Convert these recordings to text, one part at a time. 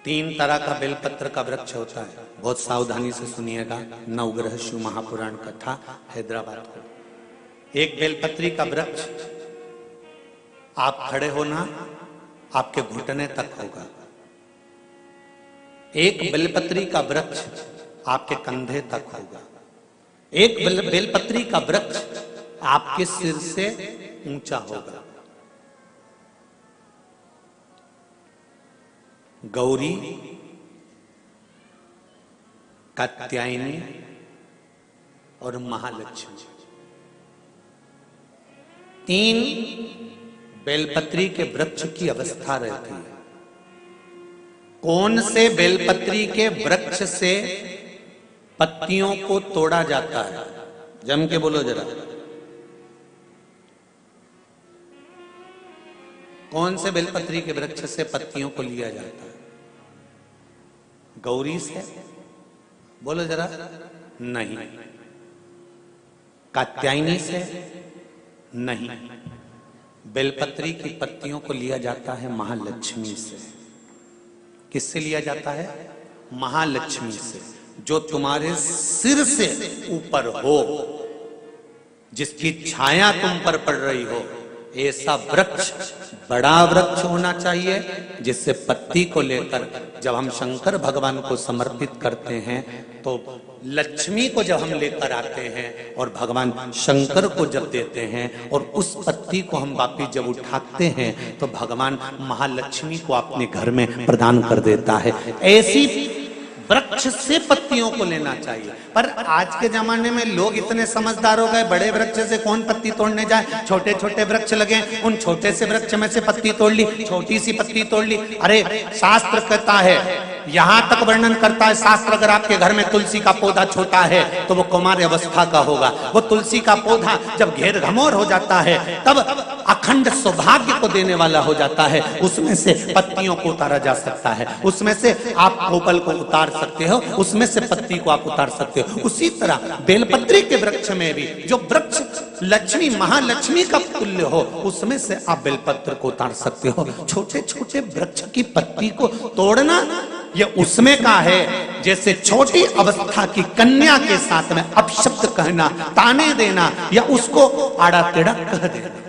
तीन तरह का बेलपत्र का वृक्ष होता है, बहुत सावधानी से सुनिएगा। नवग्रह शिव महापुराण कथा हैदराबाद को। एक बेलपत्री का वृक्ष आप खड़े होना आपके घुटने तक होगा। एक बेलपत्री का वृक्ष आपके कंधे तक होगा। एक बेलपत्री का वृक्ष आपके सिर से ऊंचा होगा। गौरी, कात्यायनी और महालक्ष्मी, तीन बेलपत्री के वृक्ष की अवस्था रहती है। कौन से बेलपत्री के वृक्ष से पत्तियों को तोड़ा जाता है? जम के बोलो जरा। कौन से बेलपत्री के वृक्ष से पत्तियों को लिया जाता है? गौरी से? बोलो जरा। नहीं। कात्यायनी से? नहीं। बेलपत्री की पत्तियों को लिया जाता है महालक्ष्मी से। किससे लिया जाता है? महालक्ष्मी से, जो तुम्हारे सिर से ऊपर हो, जिसकी छाया तुम पर पड़ रही हो। ऐसा वृक्ष बड़ा वृक्ष होना चाहिए, जिससे पत्ती को लेकर जब हम शंकर भगवान को समर्पित करते हैं तो लक्ष्मी को जब हम लेकर आते हैं और भगवान शंकर को जब देते हैं और उस पत्ती को हम वापिस जब उठाते हैं तो भगवान महालक्ष्मी को अपने घर में प्रदान कर देता है। ऐसी वृक्ष से पत्तियों को लेना चाहिए। पर आज के जमाने में लोग इतने समझदार हो गए, बड़े वृक्ष से कौन पत्ती तोड़ने जाए। छोटे छोटे वृक्ष लगे, उन छोटे से वृक्ष में से पत्ती तोड़ ली, छोटी सी पत्ती तोड़ ली। अरे शास्त्र कहता है, यहां तक वर्णन करता है शास्त्र, अगर आपके घर में तुलसी का पौधा छोटा है तो वो कुमार अवस्था का होगा। वो तुलसी का पौधा जब घेर घमोर हो जाता है तब अखंड सौभाग्य को देने वाला हो जाता है। उसमें से पत्तियों को उतारा जा सकता है, उसमें से आप कोपल को उतार सकते हो, उसमें से पत्ती को आप उतार सकते हो। उसी तरह बेलपत्री के वृक्ष में भी जो वृक्ष लक्ष्मी महालक्ष्मी का तुल्य हो, उसमें से आप बेलपत्र को उतार सकते हो। छोटे छोटे वृक्ष की पत्ती को तोड़ना ये उसमें का है जैसे छोटी अवस्था की कन्या के साथ में अपशब्द कहना, ताने देना या उसको आड़ा टेढ़ा कह देना।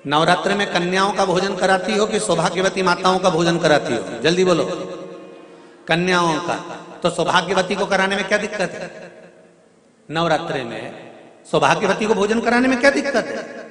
नवरात्र में कन्याओं का भोजन कराती हो कि सौभाग्यवती माताओं का भोजन कराती हो? जल्दी बोलो। कन्याओं का। तो सौभाग्यवती को कराने में क्या दिक्कत है? नवरात्रि में सौभाग्यवती को भोजन कराने में क्या दिक्कत है?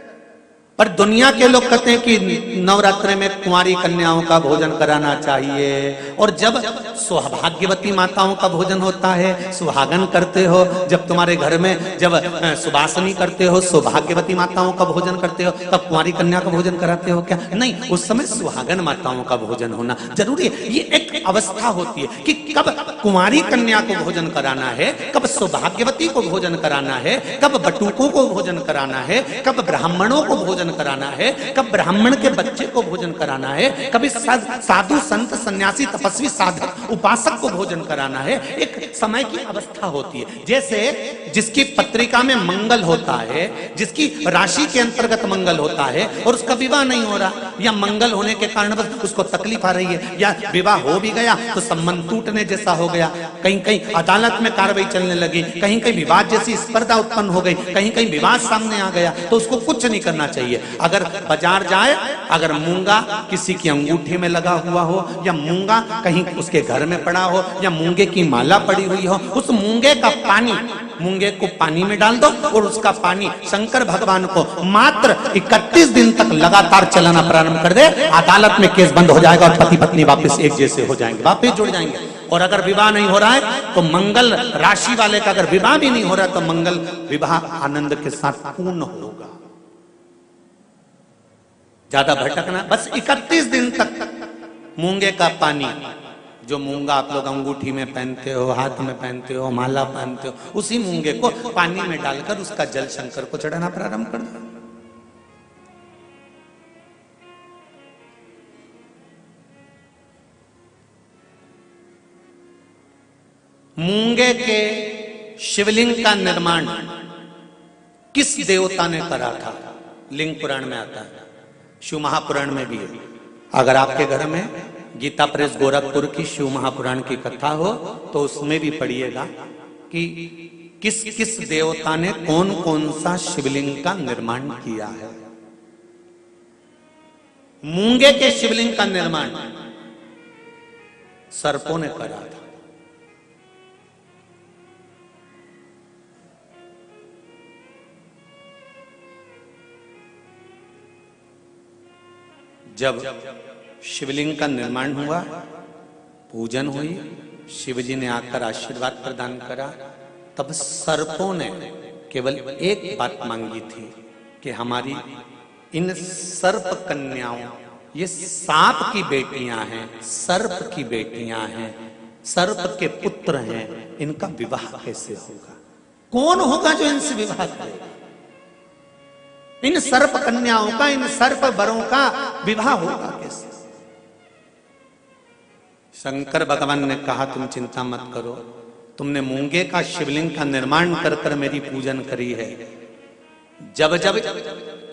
पर दुनिया के लोग कहते हैं कि नवरात्रि में कुंवारी कन्याओं का भोजन कराना चाहिए। और जब सौभाग्यवती माताओं का भोजन होता है, सुहागन करते हो, जब तुम्हारे घर में जब सुबासनी करते हो, सौभाग्यवती माताओं का भोजन करते हो, तब कुंवारी कन्या का भोजन कराते हो क्या? नहीं, उस समय सुहागन माताओं का भोजन होना जरूरी है। ये एक अवस्था होती है कि कब कुंवारी कन्या को भोजन कराना है, कब सौभाग्यवती को भोजन कराना है, कब बटुकों को भोजन कराना है, कब ब्राह्मणों को भोजन कराना है, कब ब्राह्मण के बच्चे को भोजन कराना है, कभी साधु संत सन्यासी तपस्वी साधक उपासक को भोजन कराना है। एक समय की अवस्था होती है। जैसे जिसकी पत्रिका में मंगल होता है, जिसकी राशि के अंतर्गत मंगल होता है और उसका विवाह नहीं हो रहा, या मंगल होने के कारण बस उसको तकलीफ आ रही है, या विवाह हो भी गया तो संबंध टूटने जैसा हो गया, कहीं कहीं अदालत में कार्रवाई चलने लगी, कहीं कहीं विवाद जैसी स्पर्धा उत्पन्न हो गई, कहीं कहीं विवाद सामने आ गया, तो उसको कुछ नहीं करना चाहिए। अगर बाजार जाए, अगर मूंगा किसी की अंगूठी में लगा हुआ हो, या मूंगा कहीं उसके घर में पड़ा हो, या मूंगे की माला पड़ी हुई हो, उस मूंगे का पानी, मूंगे को पानी में डाल दो और उसका पानी शंकर भगवान को मात्र 31 दिन तक लगातार चलाना प्रारंभ कर दे, अदालत में केस बंद हो जाएगा और पति पत्नी वापस एक जैसे हो जाएंगे, वापस जुड़ जाएंगे। और अगर विवाह नहीं हो रहा है तो मंगल राशि वाले का अगर विवाह भी नहीं हो रहा है तो मंगल विवाह आनंद के साथ पूर्ण होगा। ज्यादा भटकना, बस 31 दिन तक मूंगे का पानी, जो मूंगा आप लोग अंगूठी में पहनते हो, हाथ में पहनते हो, माला पहनते हो, उसी मूंगे को पानी में डालकर उसका जल शंकर को चढ़ाना प्रारंभ कर दो। मूंगे के शिवलिंग का निर्माण किस देवता ने करा था? लिंग पुराण में आता है, शिव महापुराण में भी है। अगर आपके घर में गीता प्रेस गोरखपुर की शिव महापुराण की कथा हो तो उसमें भी पढ़िएगा कि किस किस देवता ने कौन कौन सा शिवलिंग का निर्माण किया है। मूंगे के शिवलिंग का निर्माण सर्पों ने करा था। जब शिवलिंग का निर्माण हुआ, पूजन हुई, शिवजी ने आकर आशीर्वाद प्रदान करा, तब सर्पों ने केवल एक बात मांगी थी कि हमारी इन सर्प कन्याओं, ये सांप की बेटियां हैं, सर्प की बेटियां हैं, सर्प के पुत्र हैं, इनका विवाह कैसे होगा? कौन होगा जो इनसे विवाह करेगा? इन सर्प कन्याओं का, इन सर्प वरों का विवाह होगा कैसे? शंकर भगवान ने कहा तुम चिंता मत करो, तुमने मूंगे का शिवलिंग का निर्माण कर कर मेरी पूजन करी है। जब जब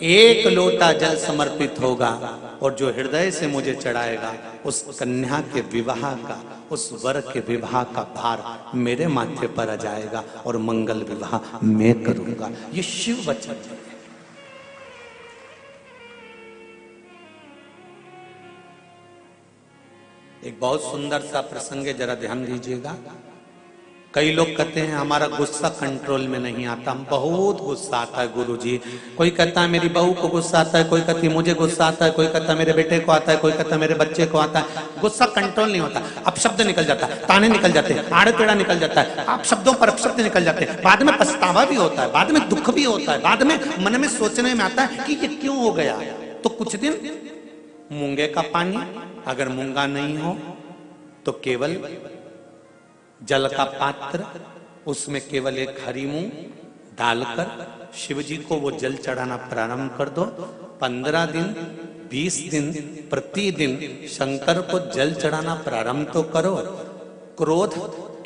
एक लोटा जल समर्पित होगा और जो हृदय से मुझे चढ़ाएगा, उस कन्या के विवाह का, उस वर के विवाह का भार मेरे माथे पर आ जाएगा और मंगल विवाह मैं करूंगा। ये शिव वचन है। एक बहुत सुंदर सा प्रसंग है, जरा ध्यान दीजिएगा। कई लोग कहते हैं हमारा गुस्सा कंट्रोल में नहीं आता, हम बहुत गुस्सा आता है गुरुजी। कोई कहता है मेरी बहू को गुस्सा आता है, कोई कहती है मुझे गुस्सा आता है, कोई कहता है मेरे बेटे को आता है, कोई कहता है मेरे बच्चे को आता है। गुस्सा कंट्रोल नहीं होता, अब शब्द निकल जाता है, ताने निकल जाते हैं, आड़े टेढ़ा निकल जाता है, आप शब्दों पर अपशब्द निकल जाते हैं, बाद में पछतावा भी होता है, बाद में दुख भी होता है, बाद में मन में सोचने में आता है कि ये क्यों हो गया। तो कुछ दिन मूंगे का पानी, अगर मूंगा नहीं हो तो केवल जल का पात्र, उसमें केवल एक हरी मूंग डालकर शिव जी को वो जल चढ़ाना प्रारंभ कर दो। 15 दिन 20 दिन प्रतिदिन शंकर को जल चढ़ाना प्रारंभ तो करो। क्रोध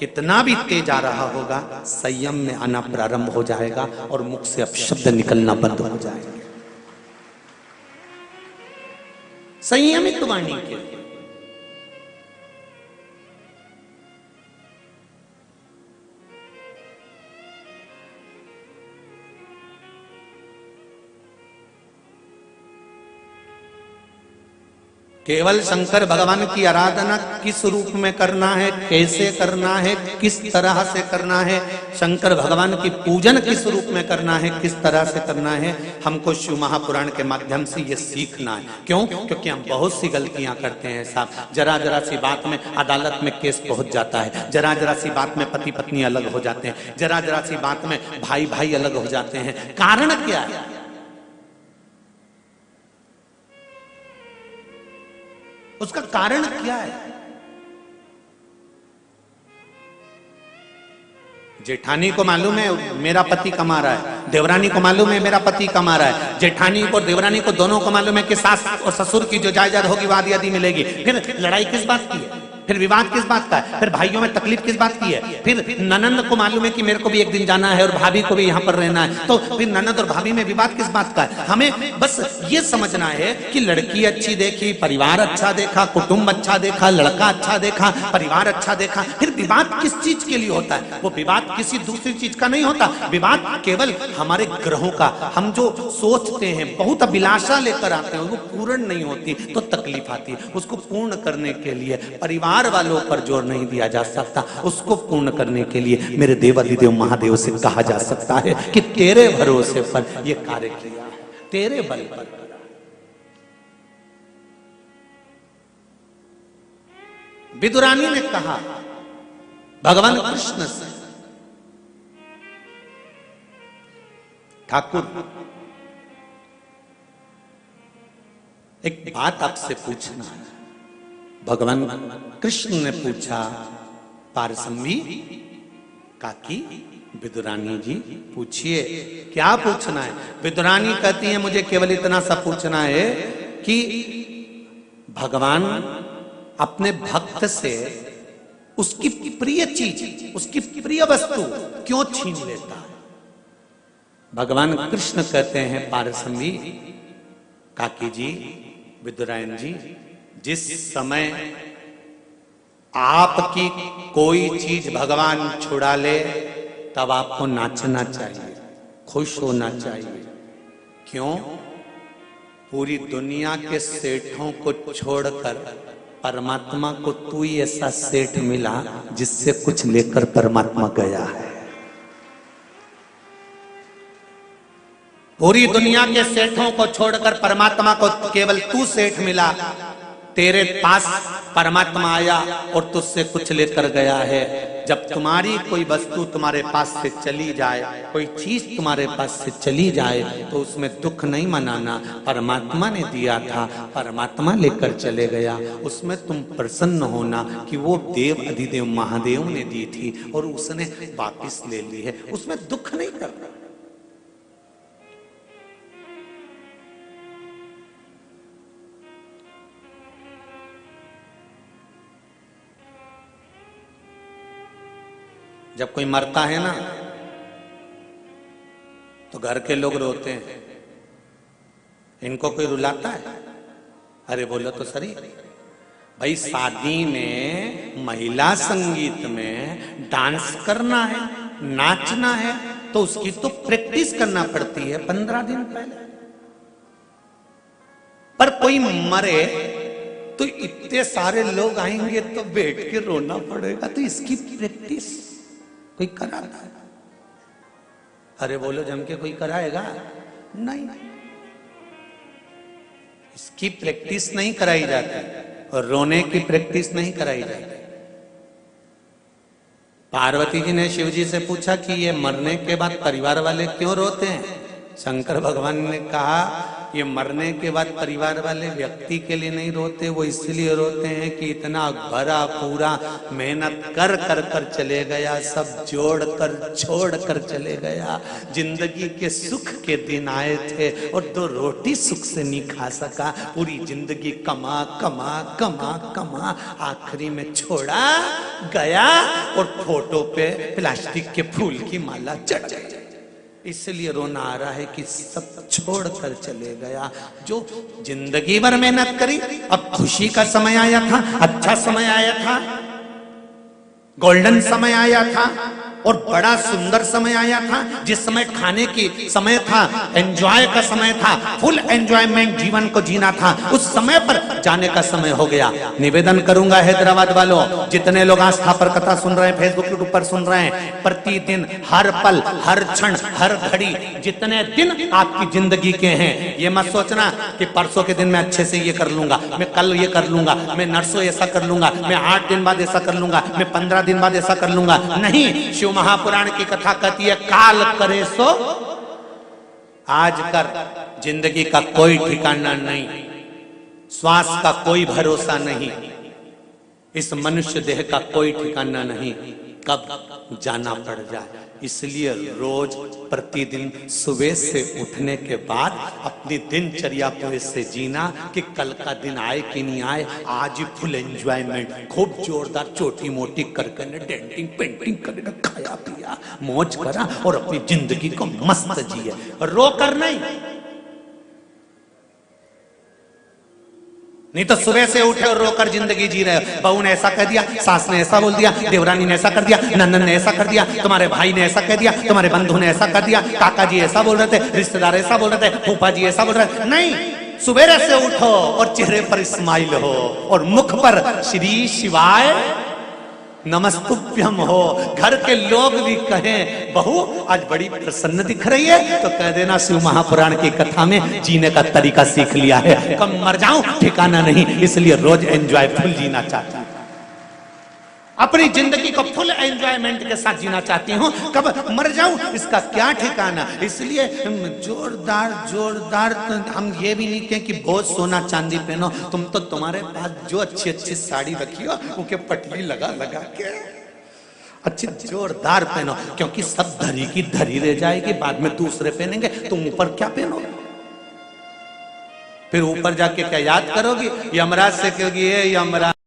कितना भी तेज आ रहा होगा, संयम में आना प्रारंभ हो जाएगा और मुख से अपशब्द निकलना बंद हो जाएगा। संयमित वाणी के लिए केवल शंकर भगवान की आराधना किस रूप में करना है, कैसे करना है, किस तरह से करना है, शंकर भगवान की पूजन किस रूप में करना है, किस तरह से करना है, हमको शिव महापुराण के माध्यम से ये सीखना है। क्यों? क्योंकि हम बहुत सी गलतियां करते हैं साहब। जरा जरा सी बात में अदालत में केस पहुंच जाता है, जरा जरा सी बात में पति पत्नी अलग हो जाते हैं, जरा जरा सी बात में भाई भाई अलग हो जाते हैं। कारण क्या है? उसका कारण क्या है? जेठानी को मालूम है मेरा पति कमा रहा है, देवरानी को मालूम है मेरा पति कमा रहा है, जेठानी को देवरानी को दोनों को मालूम है कि सास और ससुर की जो जायदाद होगी वो आधी आधी मिलेगी। फिर लड़ाई किस बात की है? फिर विवाद किस बात का है? फिर भाइयों में तकलीफ किस बात की है? फिर ननंद को मालूम है कि मेरे को भी एक दिन जाना है और भाभी को भी यहाँ पर रहना है, तो फिर ननंद और भाभी में विवाद किस बात का है? हमें बस ये समझना है कि लड़की अच्छी देखी, परिवार अच्छा देखा, कुटुंब अच्छा देखा, लड़का अच्छा देखा, परिवार अच्छा देखा, फिर विवाद किस चीज के लिए होता है? वो विवाद किसी दूसरी चीज का नहीं होता। विवाद केवल हमारे ग्रहों का, हम जो सोचते हैं, बहुत अभिलाषा लेकर आते हैं, वो पूर्ण नहीं होती तो तकलीफ आती है। उसको पूर्ण करने के लिए परिवार वालों पर जोर नहीं दिया जा सकता, उसको पूर्ण करने के लिए मेरे देवाधिदेव महादेव से कहा जा सकता है कि तेरे भरोसे पर यह कार्य किया, तेरे बल पर। विदुरानी ने कहा भगवान कृष्ण से, ठाकुर एक बात आपसे पूछना है। भगवान कृष्ण ने पूछा, पारसम्भी काकी विदुरानी जी पूछिए, क्या पूछना है? विदुरानी कहती है मुझे केवल इतना सा पूछना है कि भगवान अपने भक्त से उसकी प्रिय चीज, उसकी प्रिय वस्तु क्यों छीन लेता है? भगवान कृष्ण कहते हैं पारसमणि, काकी जी, विदुरायन जी, जिस समय आपकी कोई चीज भगवान छुड़ा ले तब आपको नाचना चाहिए, खुश होना चाहिए। क्यों? पूरी दुनिया के सेठों को छोड़कर परमात्मा को तू ही ऐसा सेठ मिला जिससे कुछ लेकर परमात्मा गया है। पूरी दुनिया के सेठों को छोड़कर परमात्मा को केवल तू सेठ मिला, तेरे पास परमात्मा आया और तुझसे कुछ लेकर गया है। जब तुम्हारी कोई वस्तु तुम्हारे पास से चली जाए, कोई चीज तुम्हारे पास से चली जाए, तो उसमें दुख नहीं मनाना। परमात्मा ने दिया था, परमात्मा लेकर चले गया, उसमें तुम प्रसन्न होना कि वो देव अधिदेव महादेव ने दी थी और उसने वापिस ले ली है, उसमें दुख नहीं करना। जब कोई मरता है ना तो घर के लोग रोते हैं, इनको कोई रुलाता है? अरे बोलो तो सही भाई, शादी में महिला संगीत में डांस करना है, नाचना है, तो उसकी तो प्रैक्टिस करना पड़ती है 15 दिन पहले। पर कोई मरे तो इतने सारे लोग आएंगे तो बैठ के रोना पड़ेगा, तो इसकी प्रैक्टिस कोई कराता है? अरे बोलो जम के कोई कराएगा? नहीं, इसकी प्रैक्टिस नहीं कराई जाती और रोने की प्रैक्टिस नहीं कराई जाती। पार्वती जी ने शिव जी से पूछा कि ये मरने के बाद परिवार वाले क्यों रोते हैं? शंकर भगवान ने कहा ये मरने के बाद परिवार वाले व्यक्ति के लिए नहीं रोते, वो इसलिए रोते हैं कि इतना भरा पूरा मेहनत कर कर कर चले गया, सब जोड़ कर छोड़ कर चले गया, जिंदगी के सुख के दिन आए थे और 2 रोटी सुख से नहीं खा सका, पूरी जिंदगी कमा कमा कमा कमा आखिरी में छोड़ा गया और फोटो पे प्लास्टिक के फूल की माला चढ़ गई। इसलिए रोना आ रहा है कि सब छोड़ कर चले गया। जो जिंदगी भर मेहनत करी, अब खुशी का समय आया था, अच्छा समय आया था, गोल्डन समय आया था और बड़ा सुंदर समय आया था, जिस समय खाने की समय था, एंजॉय का समय था, फुल एंजॉयमेंट जीवन को जीना था, उस समय पर जाने का समय हो गया। निवेदन करूंगा हैदराबाद वालों, जितने लोग आस्था पर कथा सुन रहे हैं, फेसबुक यूट्यूब पर सुन रहे हैं, प्रतिदिन हर पल हर क्षण हर घड़ी जितने दिन आपकी जिंदगी के हैं, ये मत सोचना कि परसों के दिन मैं अच्छे से ये कर लूंगा, मैं कल ये कर लूंगा, मैं नरसों ऐसा कर लूंगा, मैं 8 दिन बाद ऐसा कर लूंगा, मैं 15 दिन बाद ऐसा कर लूंगा। नहीं, शिव महापुराण की कथा कहती है काल करे सो आज कर। जिंदगी का कोई ठिकाना नहीं, श्वास का कोई भरोसा नहीं, इस मनुष्य देह का कोई ठिकाना नहीं, कब जाना पड़ जाए। इसलिए रोज प्रतिदिन सुबह से उठने के बाद अपनी दिनचर्या को इससे जीना कि कल का दिन आए कि नहीं आए, आज ही फुल एंजॉयमेंट, खूब जोरदार छोटी मोटी करके डेंटिंग पेंटिंग करके खाया पिया मौज करा और अपनी जिंदगी को मस्त जिए, रो कर नहीं। नहीं तो सुबह से उठे और रोकर जिंदगी जी रहे हो। बहू ने ऐसा कह दिया, सास ने ऐसा बोल दिया, देवरानी ने ऐसा कर दिया, नंदन ने ऐसा कर दिया, तुम्हारे भाई ने ऐसा कह दिया, तुम्हारे बंधु ने ऐसा कर दिया, काका जी ऐसा बोल रहे थे, रिश्तेदार ऐसा बोल रहे थे, फूफा जी ऐसा बोल रहे थे। नहीं, सुबह से उठो और चेहरे पर स्माइल हो और मुख पर श्री शिवाय नमस्तुभ्यम हो। घर के लोग भी कहें बहू आज बड़ी प्रसन्न दिख रही है, तो कह देना शिव महापुराण की कथा में जीने का तरीका सीख लिया है, कब मर जाऊं ठिकाना नहीं, इसलिए रोज एंजॉयफुल जीना चाहती हूं, अपनी जिंदगी को फुल एंजॉयमेंट के साथ जीना चाहती हूँ, कब मर जाऊं इसका क्या ठिकाना। इसलिए जोरदार जोरदार हम ये भी नहीं कहें कि बहुत सोना चांदी पहनो, तुम तो तुम्हारे पास जो अच्छी अच्छी साड़ी रखी हो उनके पटली लगा लगा के अच्छी जोरदार पहनो, क्योंकि सब धरी की धरी रह जाएगी, बाद में दूसरे पहनेंगे, तुम ऊपर क्या पहनोगे? फिर ऊपर जाके क्या याद करोगी? यमराज से कहोगी ये यमराज